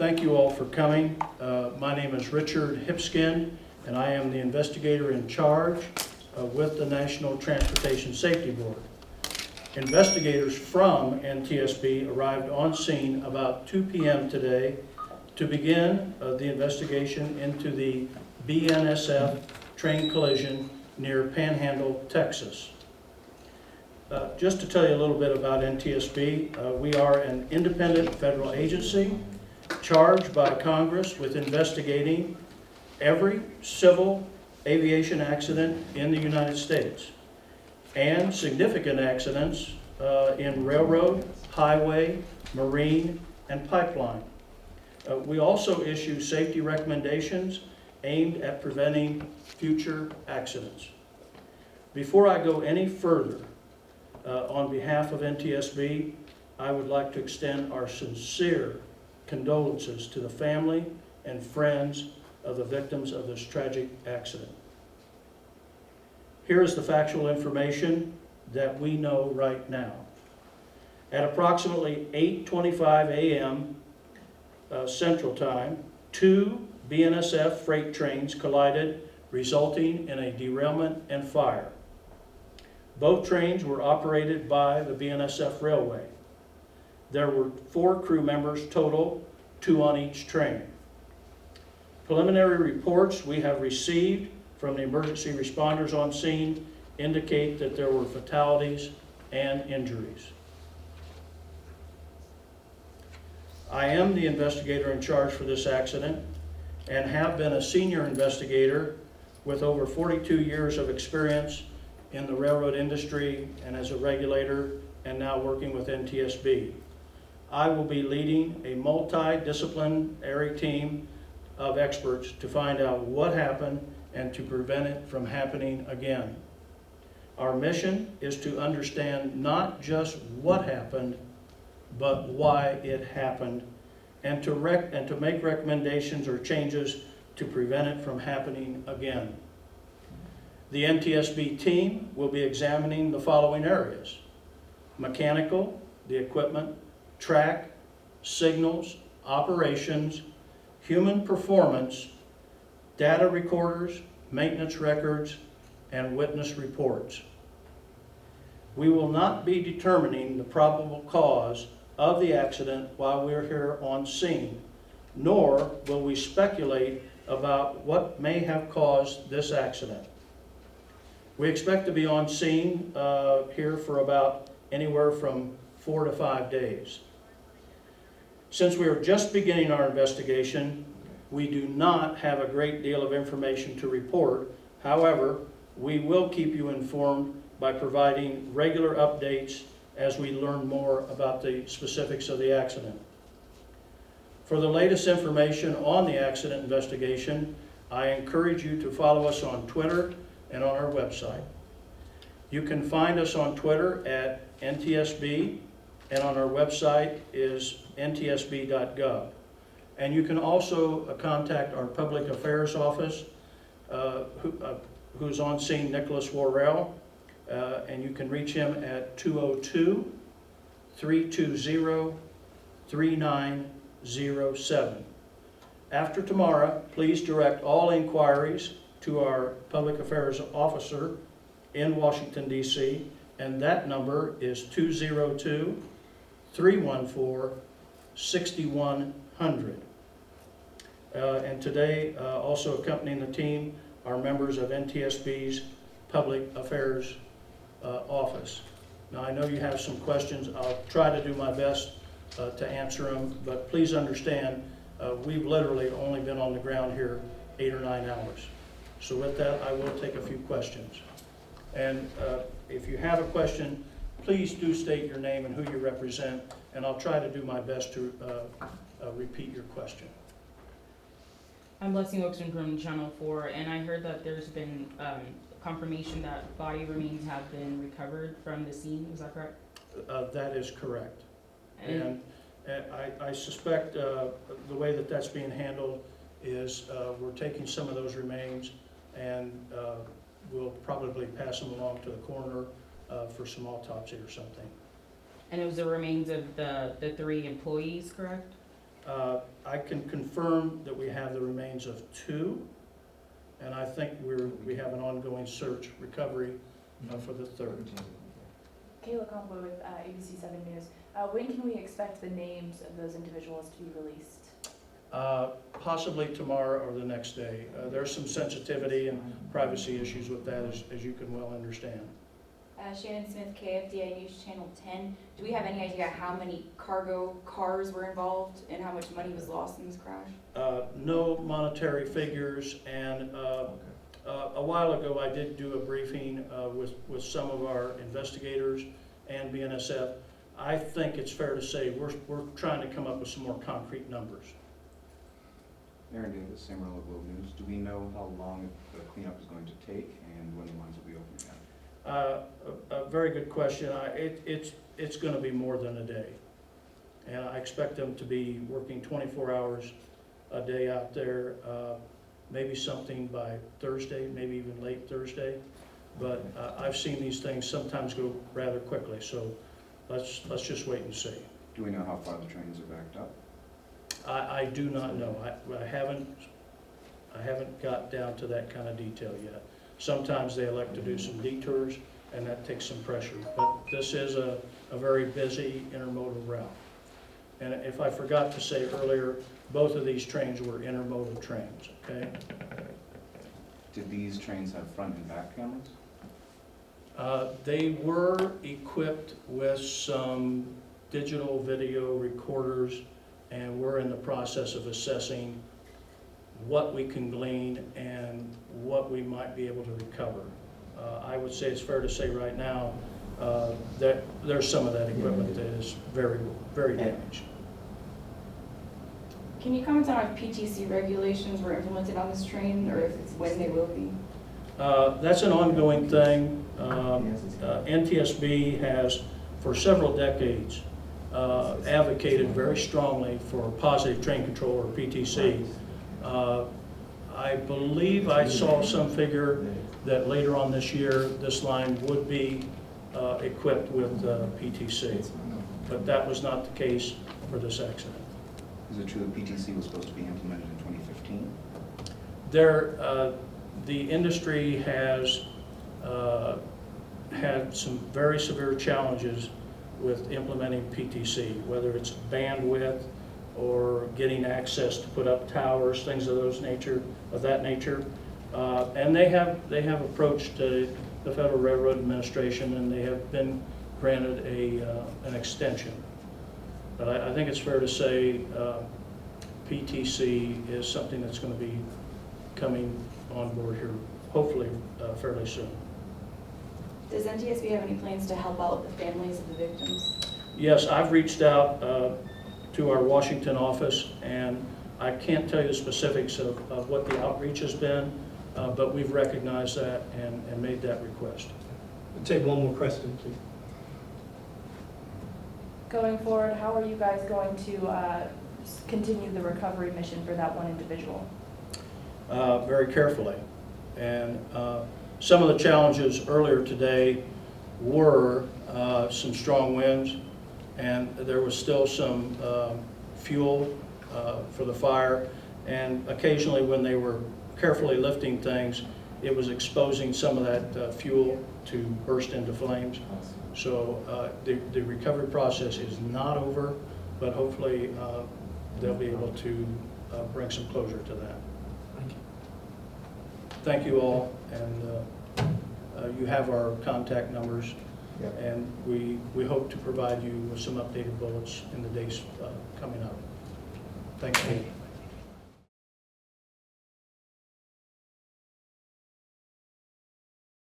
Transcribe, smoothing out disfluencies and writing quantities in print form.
Thank you all for coming. My name is Richard Hipskind, and I am the investigator in charge with the National Transportation Safety Board. Investigators from NTSB arrived on scene about 2 p.m. today to begin the investigation into the BNSF train collision near Panhandle, Texas. Just to tell you a little bit about NTSB, we are an independent federal agency charged by Congress with investigating every civil aviation accident in the United States and significant accidents in railroad, highway, marine, and pipeline. We also issue safety recommendations aimed at preventing future accidents. Before I go any further, on behalf of NTSB, I would like to extend our sincere condolences to the family and friends of the victims of this tragic accident. Here is the factual information that we know right now. At approximately 8:25 a.m. Central Time, 2 BNSF freight trains collided, resulting in a derailment and fire. Both trains were operated by the BNSF Railway. There were 4 crew members total, 2 on each train. Preliminary reports we have received from the emergency responders on scene indicate that there were fatalities and injuries. I am the investigator in charge for this accident and have been a senior investigator with over 42 years of experience in the railroad industry and as a regulator, and now working with NTSB. I will be leading a multidisciplinary team of experts to find out what happened and to prevent it from happening again. Our mission is to understand not just what happened, but why it happened, and to make recommendations or changes to prevent it from happening again. The NTSB team will be examining the following areas: mechanical, the equipment, track, signals, operations, human performance, data recorders, maintenance records, and witness reports. We will not be determining the probable cause of the accident while we're here on scene, nor will we speculate about what may have caused this accident. We expect to be on scene here for about anywhere from 4 to 5 days. Since we are just beginning our investigation, we do not have a great deal of information to report. However, we will keep you informed by providing regular updates as we learn more about the specifics of the accident. For the latest information on the accident investigation, I encourage you to follow us on Twitter and on our website. You can find us on Twitter at NTSB, and on our website is ntsb.gov. And you can also contact our Public Affairs Office, who's on scene, Nicholas Worrell, and you can reach him at 202-320-3907. After tomorrow, please direct all inquiries to our Public Affairs Officer in Washington, D.C., and that number is 202-314-6100. And today, also accompanying the team are members of NTSB's Public Affairs Office. Now, I know you have some questions. I'll try to do my best to answer them, but please understand, we've literally only been on the ground here 8 or 9 hours. So with that, I will take a few questions. And if you have a question, please do state your name and who you represent, and I'll try to do my best to repeat your question. I'm Leslie Oakson from Channel 4, and I heard that there's been confirmation that body remains have been recovered from the scene. Is that correct? That is correct. And I suspect the way that that's being handled is we're taking some of those remains and we'll probably pass them along to the coroner for some autopsy or something. And it was the remains of the 3 employees, correct? I can confirm that we have the remains of 2, and I think we have an ongoing search recovery for the 3rd. Kayla Combo with ABC 7 News. When can we expect the names of those individuals to be released? Possibly tomorrow or the next day. There's some sensitivity and privacy issues with that, as you can well understand. Shannon Smith, KFDA News Channel 10. Do we have any idea how many cargo cars were involved and how much money was lost in this crash? No monetary figures, and a while ago I did do a briefing with some of our investigators and BNSF. I think it's fair to say we're trying to come up with some more concrete numbers. Aaron Davis, Amarillo Globe News. Do we know how long the cleanup is going to take and when the lines will be open again? A very good question. It's going to be more than a day. And I expect them to be working 24 hours a day out there, maybe something by Thursday, maybe even late Thursday. But I've seen these things sometimes go rather quickly, so let's just wait and see. Do we know how far the trains are backed up? I do not know. I haven't got down to that kind of detail yet. Sometimes they elect to do some detours, and that takes some pressure. But this is a very busy intermodal route. And if I forgot to say earlier, both of these trains were intermodal trains, okay? Did these trains have front and back cameras? They were equipped with some digital video recorders, and we're in the process of assessing what we can glean and what we might be able to recover. I would say it's fair to say right now that there's some of that equipment that is very, very damaged. Can you comment on if PTC regulations were implemented on this train or if it's when they will be? That's an ongoing thing. NTSB has, for several decades, advocated very strongly for positive train control, or PTC. I believe I saw some figure that later on this year, this line would be equipped with PTC, but that was not the case for this accident. Is it true that PTC was supposed to be implemented in 2015? The industry has had some very severe challenges with implementing PTC, whether it's bandwidth or getting access to put up towers, things of that nature. And they have approached the Federal Railroad Administration, and they have been granted an extension. But I think it's fair to say PTC is something that's going to be coming on board here, hopefully fairly soon. Does NTSB have any plans to help out the families of the victims? Yes, I've reached out to our Washington office, and I can't tell you the specifics of what the outreach has been, but we've recognized that and made that request. We'll take one more question, please. Going forward, how are you guys going to continue the recovery mission for that one individual? Very carefully. And some of the challenges earlier today were some strong winds, and there was still some fuel for the fire, and occasionally when they were carefully lifting things, it was exposing some of that fuel to burst into flames. So the recovery process is not over, but hopefully they'll be able to bring some closure to that. Thank you. Thank you all, and you have our contact numbers, and we hope to provide you with some updated bullets in the days coming up. Thank you.